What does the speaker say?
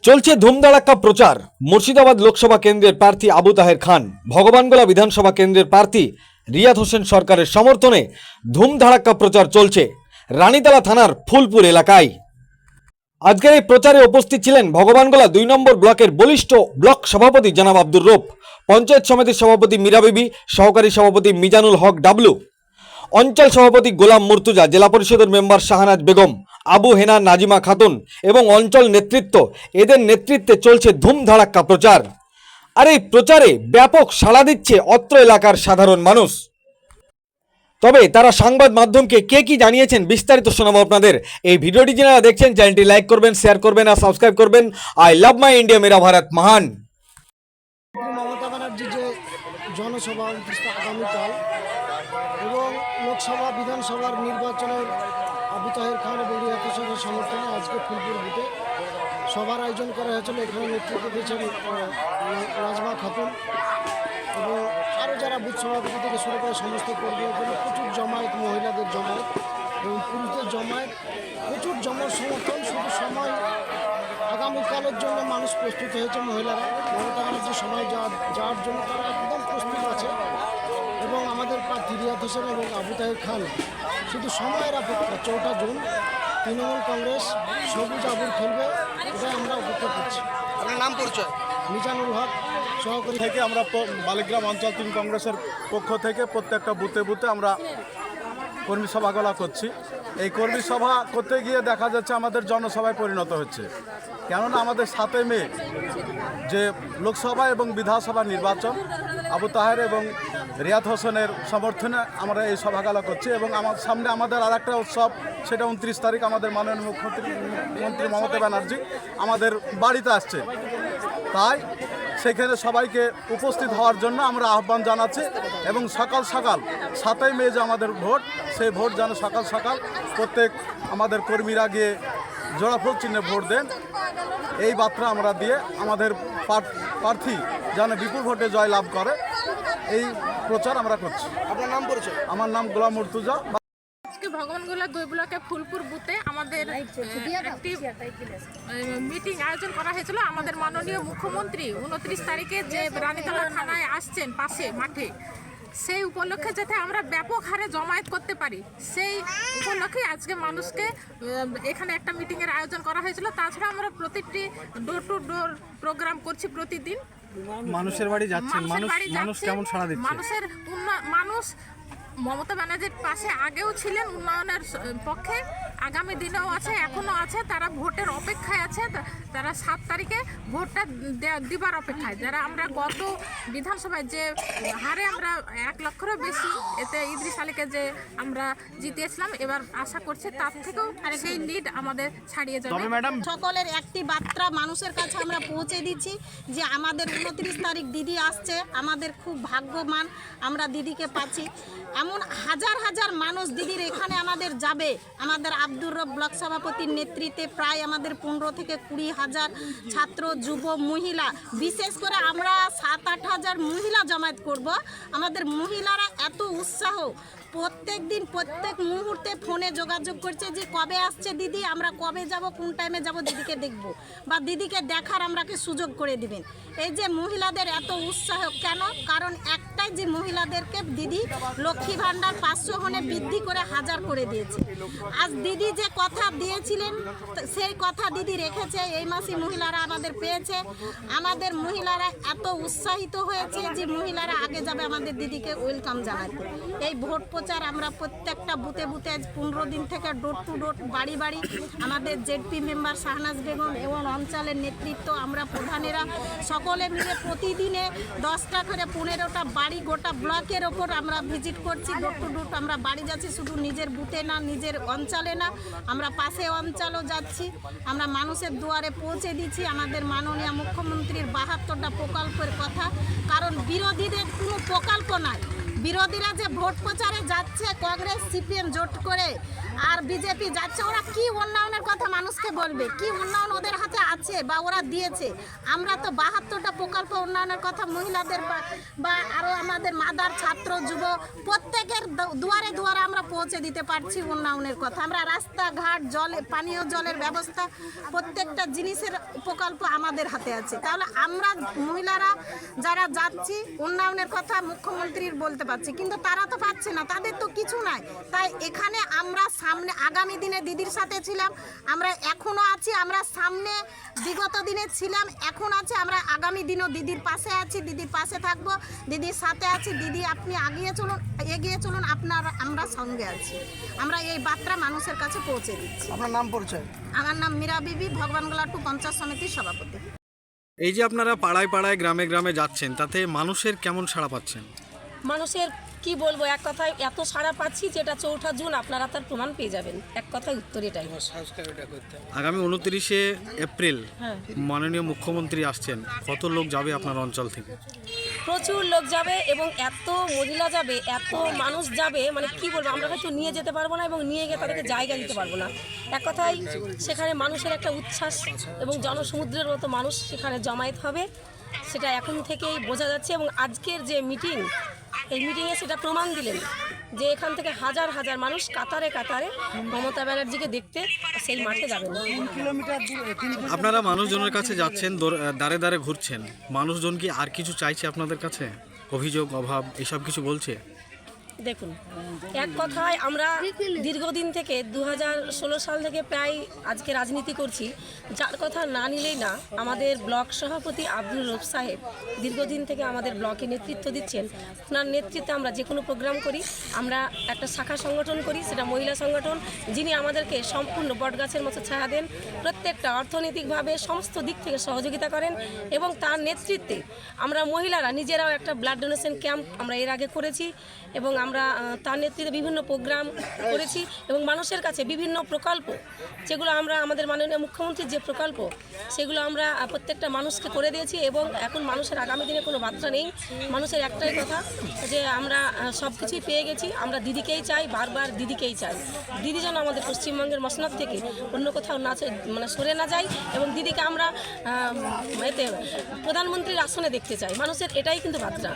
চলছে ধুমধাড়াক্কা প্রচার। মুর্শিদাবাদ লোকসভা কেন্দ্রের প্রার্থী আবু তাহের খান, ভগবানগোলা বিধানসভা কেন্দ্রের প্রার্থী রিয়াদ হোসেন সরকারের সমর্থনে ধুমধাড়াক্কা প্রচার চলছে রানীতলা থানার ফুলপুর এলাকায়। আজকের এই প্রচারে উপস্থিত ছিলেন ভগবানগোলা ২ নম্বর ব্লকের বলিষ্ঠ ব্লক সভাপতি জনাব আব্দুর রৌফ, পঞ্চায়েত সমিতির সভাপতি মীরা বিবি, সহকারী সভাপতি মিজানুল হক ডাবলু, অঞ্চল সভাপতি গোলাম মুর্তুজা, জেলা পরিষদের মেম্বার শাহনাজ বেগম, আবু হেনা নাজিমা খাতুন এবং অঞ্চল নেতৃত্ব। এদের নেতৃত্বে চলছে ধুমধাড়াক্কা প্রচার। আর এই প্রচারে ব্যাপক সাড়া দিচ্ছে অত্র এলাকার সাধারণ মানুষ। তবে তারা সংবাদ মাধ্যমকে কে কি জানিয়েছেন বিস্তারিত শোনাবো আপনাদের। এই ভিডিওটি যারা দেখছেন চ্যানেলটি লাইক করবেন, শেয়ার করবেন আর সাবস্ক্রাইব করবেন। আই লাভ মাই ইন্ডিয়া, মেরা ভারত মহান। মমতা ব্যানার্জি যে জনসভা আগামীকাল এবং লোকসভা বিধানসভার নির্বাচনের আবু তাহের খান এবং রিয়াদ হোসেনের সমর্থনে আজকে ফুলপুর বুথে সভার আয়োজন করা হয়েছিল। এখানে নেতৃত্ব দিয়েছেন নাজমা খাতুন এবং আরও যারা বুথ সভাপতি থেকে শুরু করে সমস্ত কর্মী। এখানে প্রচুর জমায়েত, মহিলাদের জমায়েত এবং পুরুষদের জমায়েত, প্রচুর সমর্থন। শুধু সময় আগামীকালের জন্য মানুষ প্রস্তুত হয়েছে। মহিলারা মমতা ব্যানার্জির সময় যাওয়ার জন্য তারা একদম প্রস্তুত আছে এবং আমাদের প্রার্থী রিয়াদ হোসেন এবং আবু তাহের খান শুধু সময়ের অপেক্ষা। 4 জুন তৃণমূল কংগ্রেস সবুজ আবুর খেলবে, এটাই আমরা অপেক্ষা করছি। আপনার নাম পরিচয়? মিজানুল হক, সহকারী থেকে আমরা বালিগ্রাম অঞ্চল 3 কংগ্রেসের পক্ষ থেকে প্রত্যেকটা বুথে বুথে আমরা কর্মী সভাগুলো করছি। এই কর্মী সভা করতে গিয়ে দেখা যাচ্ছে আমাদের জনসভায় পরিণত হচ্ছে, কেননা আমাদের 7 মে যে লোকসভা এবং বিধানসভা নির্বাচন, আবু তাহের এবং রিয়াদ হোসেনের সমর্থনে আমরা এই সভাগুলো করছি। এবং আমার সামনে আমাদের আর একটা উৎসব, সেটা 29 তারিখ আমাদের মাননীয় মুখ্যমন্ত্রী মমতা ব্যানার্জি আমাদের বাড়িতে আসছে। তাই সেখানে সবাইকে উপস্থিত হওয়ার জন্য আমরা আহ্বান জানাচ্ছি এবং সকাল 7 মে যে আমাদের ভোট, সেই ভোট যেন সকাল প্রত্যেক আমাদের কর্মীরা গিয়ে জোড়াফুল চিহ্নে ভোট দেন, এই বার্তা আমরা দিয়ে আমাদের প্রার্থী যেন বিপুল ভোটে জয় লাভ করে, এই প্রচার আমরা করছি। আপনার নাম পরিচয়? আমার নাম গোলাম মুর্তুজা। আজকে ভগবানগোলা 2 ব্লকে ফুলপুর বুথে আমাদের একটি মিটিং আয়োজন করা হয়েছিল। আমাদের মাননীয় মুখ্যমন্ত্রী 29 তারিখে যে রানীতলা থানায় আসছেন পাশে মাঠে, সেই উপলক্ষে যাতে আমরা ব্যাপক হারে জমায়েত করতে পারি, সেই উপলক্ষে আজকে মানুষকে এখানে একটা মিটিংয়ের আয়োজন করা হয়েছিল। তাছাড়া আমরা প্রতিটি ডোর টু ডোর প্রোগ্রাম করছি প্রতিদিন। মানুষের বাড়ি যাচ্ছেন, মানুষ কেমন সাড়া দিচ্ছে? মানুষ মমতা ব্যানার্জির পাশে আগেও ছিলেন, উন্নয়নের পক্ষে আগামী দিনেও আছে, এখনও আছে। তারা ভোটের অপেক্ষায় আছে। তারা 7 তারিখে ভোটটা দিবার অপেক্ষায়। যারা আমরা গত বিধানসভায় যে হারে আমরা 1 লক্ষেরও বেশি এতে ইদ্রিস আলীকে যে আমরা জিতিয়েছিলাম, এবার আশা করছি তার থেকেও সেই লিড আমাদের ছাড়িয়ে যাবে। সকলের একটি বার্তা মানুষের কাছে আমরা পৌঁছে দিচ্ছি যে আমাদের 29 তারিখ দিদি আসছে। আমাদের খুব ভাগ্যবান আমরা দিদিকে পাচ্ছি। এমন হাজার মানুষ দিদির এখানে আমাদের যাবে। আমাদের আব্দুর রব ব্লক সভাপতির নেতৃত্বে প্রায় আমাদের 15 থেকে 20 হাজার ছাত্র, যুব, মহিলা, বিশেষ করে আমরা 7-8 হাজার মহিলা জমায়েত করব। আমাদের মহিলারা এত উৎসাহ, প্রত্যেক দিন প্রত্যেক মুহূর্তে ফোনে যোগাযোগ করছে যে কবে আসছে দিদি, আমরা কবে যাব, কোন টাইমে যাব, দিদিকে দেখব বা দিদিকে দেখার আমরাকে সুযোগ করে দিবেন। এই যে মহিলাদের এত উৎসাহ কেন? কারণ একটাই, যে মহিলাদেরকে দিদি লক্ষ্মী ভাণ্ডার 500 হনে বৃদ্ধি করে 1000 করে দিয়েছে। আজ দিদি যে কথা দিয়েছিলেন সেই কথা দিদি রেখেছে। এই মাসে মহিলারা আমাদের পেয়েছে। আমাদের মহিলারা এত উৎসাহিত হয়েছে যে মহিলারা আগে যাবে আমাদের দিদিকে ওয়েলকাম জানাতে। এই ভোট প্রচার আমরা প্রত্যেকটা বুথে 15 দিন থেকে ডোর টু ডোর, বাড়ি আমাদের জেডপি মেম্বার শাহনাজ বেগম এবং অঞ্চলের নেতৃত্ব, আমরা প্রধানেরা সকলে মিলে প্রতিদিনে 10টা করে 15টা বাড়ি গোটা ব্লকের ওপর আমরা ভিজিট করছি। ডোর টু ডোর আমরা বাড়ি যাচ্ছি, শুধু নিজের বুথে না, নিজের অঞ্চলে না, আমরা পাশে অঞ্চলও যাচ্ছি। আমরা মানুষের দুয়ারে পৌঁছে দিচ্ছি আমাদের মাননীয় মুখ্যমন্ত্রীর 72টা প্রকল্পের কথা। কারণ বিরোধীদের কোনো প্রকল্প নাই। বিরোধীরা যে ভোট প্রচারে যাচ্ছে কংগ্রেস সিপিএম জোট করে আর বিজেপি যাচ্ছে, ওরা কি উন্নয়নের কথা মানুষকে বলবে? কি উন্নয়ন ওদের হাতে আছে? আছে বা ওরা দিয়েছে। আমরা তো 72টা প্রকল্প উন্নয়নের কথা মহিলাদের বা আরও আমাদের মাদার ছাত্র যুব প্রত্যেকের দুয়ারে দুয়ারে আমরা পৌঁছে দিতে পারছি উন্নয়নের কথা। আমরা রাস্তাঘাট পানীয় জলের ব্যবস্থা প্রত্যেকটা জিনিসের প্রকল্প আমাদের হাতে আছে। তাহলে আমরা মহিলারা যারা যাচ্ছি উন্নয়নের কথা মুখ্যমন্ত্রীর বলতে পারছি, কিন্তু তারা তো পাচ্ছে না, তাদের তো কিছু নাই। তাই এখানে আমরা সামনে আগামী দিনে দিদির সাথে ছিলাম, আমরা এখনো আছি, আমরা সামনে বিগত দিনে ছিলাম, এখন আছে, আমরা আগামী দিনও দিদির পাশে আছি, দিদির পাশে থাকবো, দিদির সাথে আছি। দিদি আপনি এগিয়ে চলুন, আমরা সঙ্গে আছি। আমরা এই বার্তা মানুষের কাছে পৌঁছে দিচ্ছি। আপনার নাম পরিচয়? আমার নাম মীরা বিবি, ভগবানগোলা 2 পঞ্চায়েত সমিতির সভাপতি। এই যে আপনারা পাড়ায় পাড়ায় গ্রামে গ্রামে যাচ্ছেন, তাতে মানুষের কেমন সাড়া পাচ্ছেন? মানুষের কি বলবো, এক কথায় এত সাড়া পাচ্ছি যেটা 4ঠা জুন আপনারা তার প্রমাণ পেয়ে যাবেন। এক কথায় উত্তর এটাই। আগামী 29শে এপ্রিল হ্যাঁ, মাননীয় মুখ্যমন্ত্রী আসছেন, কত লোক যাবে আপনার অঞ্চল থেকে? প্রচুর লোক যাবে এবং এত মহিলা যাবে, এত মানুষ যাবে, মানে কি বলবো, আমরা হয়তো নিয়ে যেতে পারবো না এবং নিয়ে গিয়ে তাদেরকে জায়গা দিতে পারবো না। এক কথায় সেখানে মানুষের একটা উচ্ছ্বাস এবং জনসমুদ্রের মতো মানুষ সেখানে জমায়েত হবে, সেটা এখন থেকেই বোঝা যাচ্ছে। এবং আজকের যে মিটিং, এই মিটিংয়ে সেটা প্রমাণ দিলেন যে এখান থেকে হাজার হাজার মানুষ কাতারে কাতারে মমতা ব্যানার্জিকে দেখতে সেই মাঠে যাবেন। আপনারা মানুষজনের কাছে যাচ্ছেন, দাঁড়ে দাঁড়ে ঘুরছেন, মানুষজন কি আর কিছু চাইছে আপনাদের কাছে? অভিযোগ, অভাব এসব কিছু বলছে? দেখুন, এক কথায় আমরা দীর্ঘদিন থেকে 2016 সাল থেকে প্রায় আজকে রাজনীতি করছি। যার কথা না নিলেই না, আমাদের ব্লক সভাপতি আব্দুল রব সাহেব দীর্ঘদিন থেকে আমাদের ব্লকে নেতৃত্ব দিচ্ছেন। ওনার নেতৃত্বে আমরা যে কোনো প্রোগ্রাম করি, আমরা একটা শাখা সংগঠন করি, সেটা মহিলা সংগঠন, যিনি আমাদেরকে সম্পূর্ণ বটগাছের মতো ছায়া দেন, প্রত্যেকটা অর্থনৈতিকভাবে সমস্ত দিক থেকে সহযোগিতা করেন। এবং তার নেতৃত্বে আমরা মহিলারা নিজেরাও একটা ব্লাড ডোনেশন ক্যাম্প আমরা এর আগে করেছি এবং আমরা তার নেতৃত্বে বিভিন্ন প্রোগ্রাম করেছি এবং মানুষের কাছে বিভিন্ন প্রকল্প, যেগুলো আমরা আমাদের মাননীয় মুখ্যমন্ত্রীর যে প্রকল্প, সেগুলো আমরা প্রত্যেকটা মানুষকে করে দিয়েছি। এবং এখন মানুষের আগামী দিনে কোনো বার্তা নেই, মানুষের একটাই কথা যে আমরা সব কিছুই পেয়ে গেছি, আমরা দিদিকেই চাই, বারবার দিদিকেই চাই। দিদি যেন আমাদের পশ্চিমবঙ্গের মসনদ থেকে অন্য কোথাও না মানে সরে না যায় এবং দিদিকে আমরা প্রধানমন্ত্রীর আসনে দেখতে চাই। মানুষের এটাই কিন্তু বার্তা।